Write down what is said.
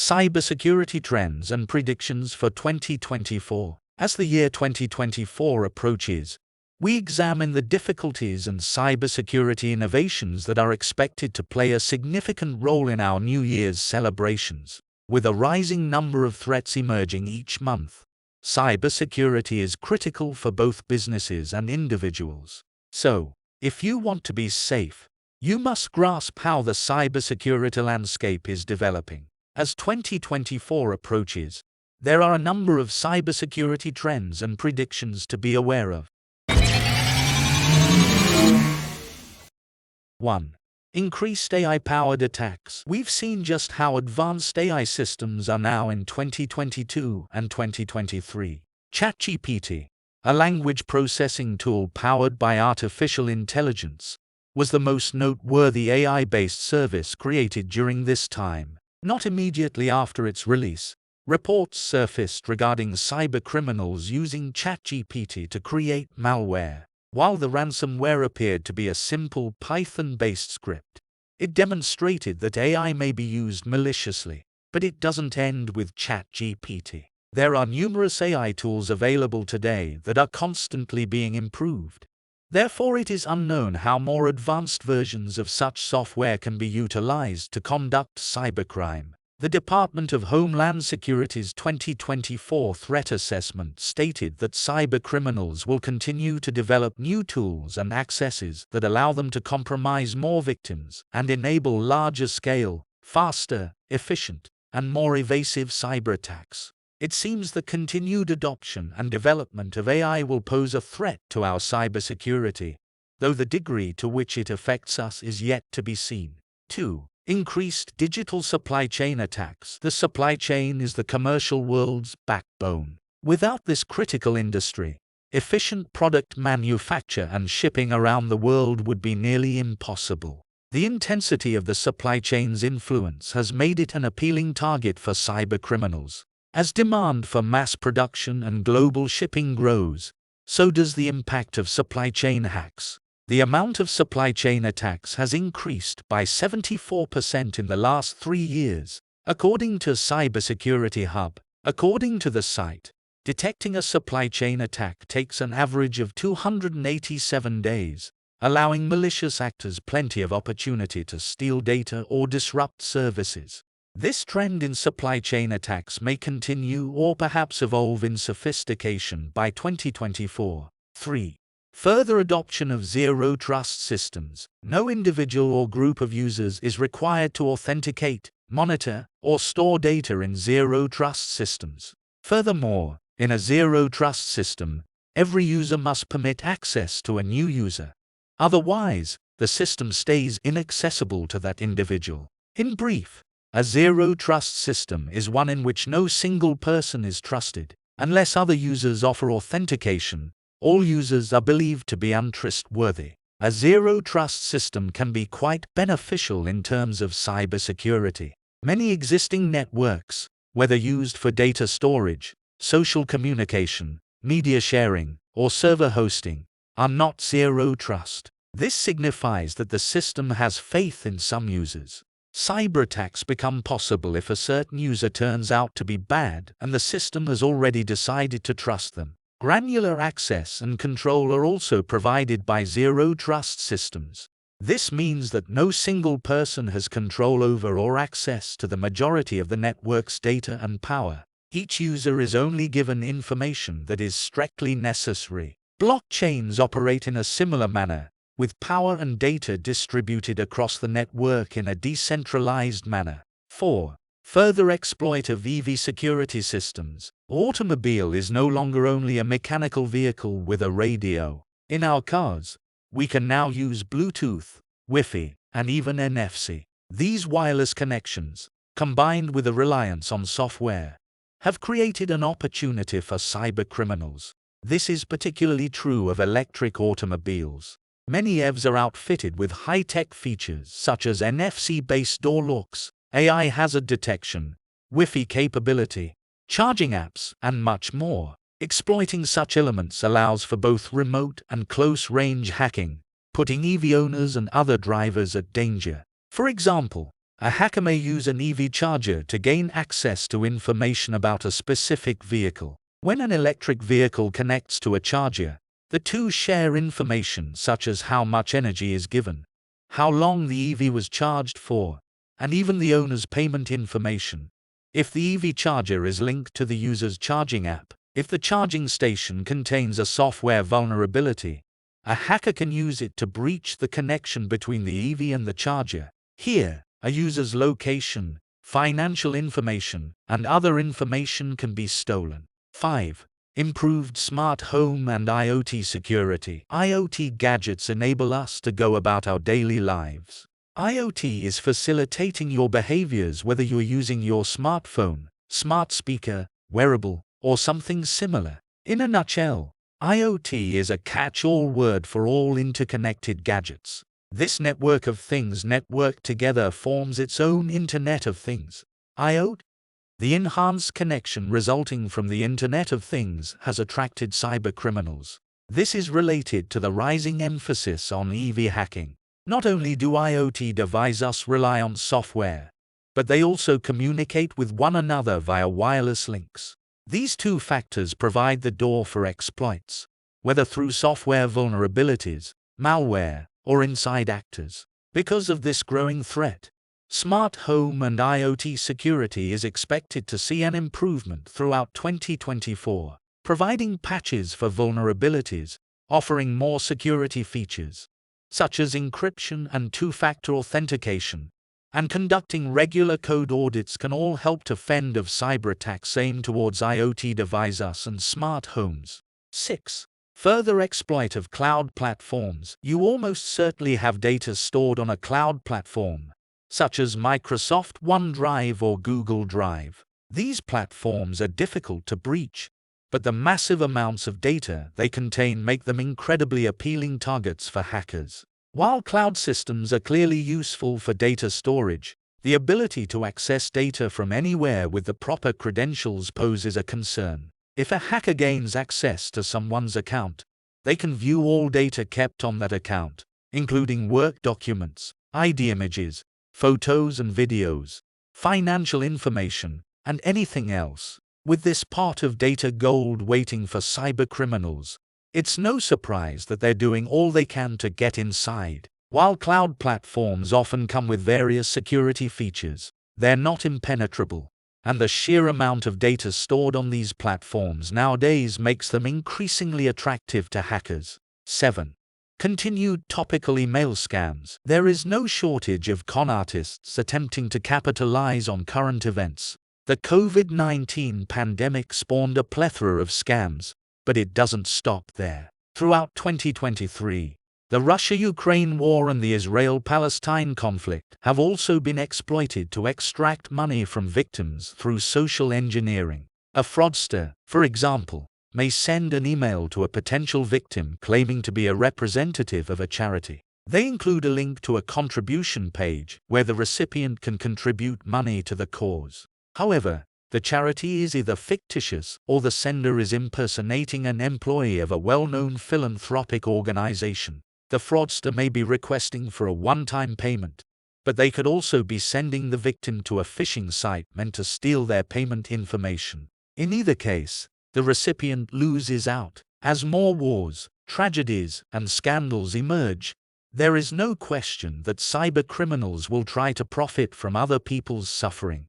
Cybersecurity trends and predictions for 2024. As the year 2024 approaches, we examine the difficulties and cybersecurity innovations that are expected to play a significant role in our New Year's celebrations. With a rising number of threats emerging each month, cybersecurity is critical for both businesses and individuals. So, if you want to be safe, you must grasp how the cybersecurity landscape is developing. As 2024 approaches, there are a number of cybersecurity trends and predictions to be aware of. 1. Increased AI-powered attacks. We've seen just how advanced AI systems are now in 2022 and 2023. ChatGPT, a language processing tool powered by artificial intelligence, was the most noteworthy AI-based service created during this time. Not immediately after its release, reports surfaced regarding cybercriminals using ChatGPT to create malware. While the ransomware appeared to be a simple Python-based script, it demonstrated that AI may be used maliciously. But it doesn't end with ChatGPT. There are numerous AI tools available today that are constantly being improved. Therefore, it is unknown how more advanced versions of such software can be utilized to conduct cybercrime. The Department of Homeland Security's 2024 threat assessment stated that cybercriminals will continue to develop new tools and accesses that allow them to compromise more victims and enable larger-scale, faster, efficient, and more evasive cyberattacks. It seems the continued adoption and development of AI will pose a threat to our cybersecurity, though the degree to which it affects us is yet to be seen. 2. Increased digital supply chain attacks. The supply chain is the commercial world's backbone. Without this critical industry, efficient product manufacture and shipping around the world would be nearly impossible. The intensity of the supply chain's influence has made it an appealing target for cybercriminals. As demand for mass production and global shipping grows, so does the impact of supply chain hacks. The amount of supply chain attacks has increased by 74% in the last 3 years, according to Cybersecurity Hub. According to the site, detecting a supply chain attack takes an average of 287 days, allowing malicious actors plenty of opportunity to steal data or disrupt services. This trend in supply chain attacks may continue or perhaps evolve in sophistication by 2024. 3. Further adoption of zero-trust systems. No individual or group of users is required to authenticate, monitor, or store data in zero-trust systems. Furthermore, in a zero-trust system, every user must permit access to a new user. Otherwise, the system stays inaccessible to that individual. In brief, a zero-trust system is one in which no single person is trusted. Unless other users offer authentication, all users are believed to be untrustworthy. A zero-trust system can be quite beneficial in terms of cybersecurity. Many existing networks, whether used for data storage, social communication, media sharing, or server hosting, are not zero-trust. This signifies that the system has faith in some users. Cyberattacks become possible if a certain user turns out to be bad and the system has already decided to trust them. Granular access and control are also provided by zero-trust systems. This means that no single person has control over or access to the majority of the network's data and power. Each user is only given information that is strictly necessary. Blockchains operate in a similar manner, with power and data distributed across the network in a decentralized manner. 4. Further exploit of EV security systems. Automobile is no longer only a mechanical vehicle with a radio. In our cars, we can now use Bluetooth, Wi-Fi, and even NFC. These wireless connections, combined with a reliance on software, have created an opportunity for cybercriminals. This is particularly true of electric automobiles. Many EVs are outfitted with high-tech features such as NFC-based door locks, AI hazard detection, Wi-Fi capability, charging apps, and much more. Exploiting such elements allows for both remote and close-range hacking, putting EV owners and other drivers at danger. For example, A hacker may use an EV charger to gain access to information about a specific vehicle. When an electric vehicle connects to a charger, the two share information such as how much energy is given, how long the EV was charged for, and even the owner's payment information. If the EV charger is linked to the user's charging app, if the charging station contains a software vulnerability, a hacker can use it to breach the connection between the EV and the charger. Here, a user's location, financial information, and other information can be stolen. 5. Improved smart home and IoT security. IoT gadgets enable us to go about our daily lives. IoT is facilitating your behaviors whether you're using your smartphone, smart speaker, wearable, or something similar. In a nutshell, IoT is a catch-all word for all interconnected gadgets. This network of things networked together forms its own Internet of Things. IoT? The enhanced connection resulting from the Internet of Things has attracted cybercriminals. This is related to the rising emphasis on EV hacking. Not only do IoT devices rely on software, but they also communicate with one another via wireless links. These two factors provide the door for exploits, whether through software vulnerabilities, malware, or inside actors. Because of this growing threat, smart home and IoT security is expected to see an improvement throughout 2024, providing patches for vulnerabilities, offering more security features, such as encryption and two-factor authentication, and conducting regular code audits can all help to fend off cyber attacks aimed towards IoT devices and smart homes. 6. Further exploit of cloud platforms. You almost certainly have data stored on a cloud platform, such as Microsoft OneDrive or Google Drive. These platforms are difficult to breach, but the massive amounts of data they contain make them incredibly appealing targets for hackers. While cloud systems are clearly useful for data storage, the ability to access data from anywhere with the proper credentials poses a concern. If a hacker gains access to someone's account, they can view all data kept on that account, including work documents, ID images, photos and videos, financial information, and anything else. With this pot of data gold waiting for cybercriminals, it's no surprise that they're doing all they can to get inside. While cloud platforms often come with various security features, they're not impenetrable, and the sheer amount of data stored on these platforms nowadays makes them increasingly attractive to hackers. 7. Continued topical email scams. There is no shortage of con artists attempting to capitalize on current events. The COVID-19 pandemic spawned a plethora of scams, but it doesn't stop there. Throughout 2023, the Russia-Ukraine war and the Israel-Palestine conflict have also been exploited to extract money from victims through social engineering. A fraudster, for example, may send an email to a potential victim claiming to be a representative of a charity. They include a link to a contribution page where the recipient can contribute money to the cause. However, the charity is either fictitious or the sender is impersonating an employee of a well-known philanthropic organization. The fraudster may be requesting for a one-time payment, but they could also be sending the victim to a phishing site meant to steal their payment information. In either case, the recipient loses out. As more wars, tragedies, and scandals emerge, there is no question that cybercriminals will try to profit from other people's suffering.